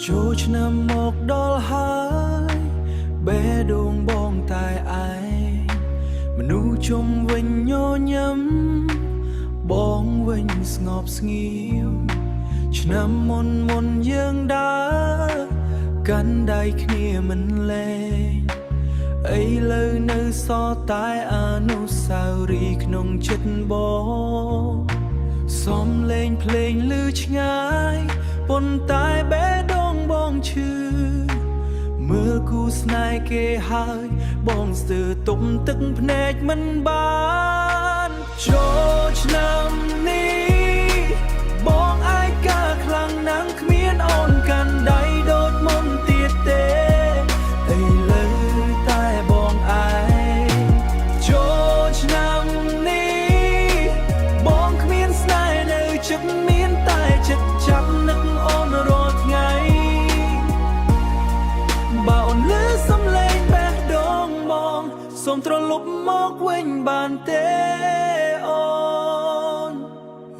ចូលឆ្នាំមកដល់ហើយបេះដូងបងតែឯងមនុស្សជុំវិញញញឹមបងវិញស្ងប់ស្ងៀមឆ្នាំមុនយើងដើរកាន់ដៃគ្នាមិនលែងឥឡូវនៅសល់តែអនុស្សាវរីយ៍ក្នុងចិត្តបងសំឡេងភ្លេងឮឆ្ងាយប៉ុន្តែបេះដូងបងឈឺមើលគូស្នេហ៍គេហើយបងស្ទើរទុំទឹកភ្នែកមិនបានចូលឆ្នាំនេះបងឯកាខ្លាំងណាស់គ្មានអូនកាន់ដៃដូចមុនទៀតទេឥឡូវតែបងឯងចូលឆ្នាំនេះបងគ្មានស្នេហ៍នៅចិត្តមានតែចិត្តចាប់នឹកអូនរាល់ថ្ងៃបើអូនលឺសំឡេងបេះដូងបងសូមត្រឡប់មកវិញបានទេអូន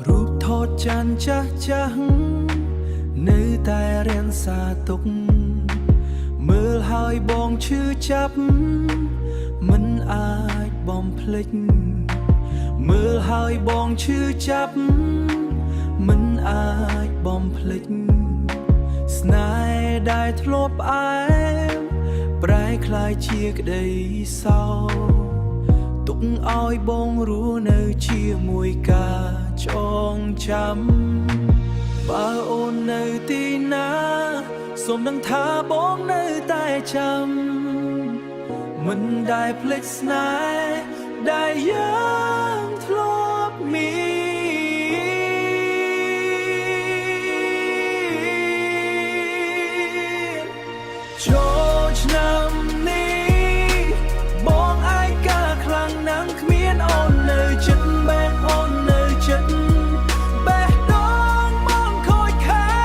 រូបថតចានចាស់នៅតែរៀនសាទុកមើលហើយបងឈឺចាប់មិនអាចបំភ្លេចមើលហើយបងឈឺចាប់មិនអាចបំភ្លេចស្នេហ៍ដែលធ្លាប់ផ្អែមប្រែคล้ายជាក្តីសោទុកឲ្យបងរស់នៅជាមួយការចងចាំបើអូននៅទីណាសូមដឹងថាបងនៅតែចាំមិនដែលភ្លេចស្នេហ៍ដែលយើងធ្លាប់មានចូលឆ្នាំនេះបងឯកាខ្លាំងណាស់គ្មានអូននៅចិត្តបែបអូននៅចិត្តបេះដូងបងខូចខាត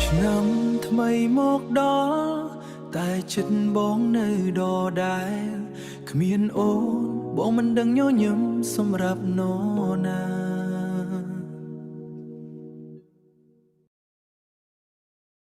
ឆ្នាំថ្មីមកដល់តែចិត្តបងនៅដដែលគ្មានអូនបងមិនដឹងញញឹមសម្រាប់នរណា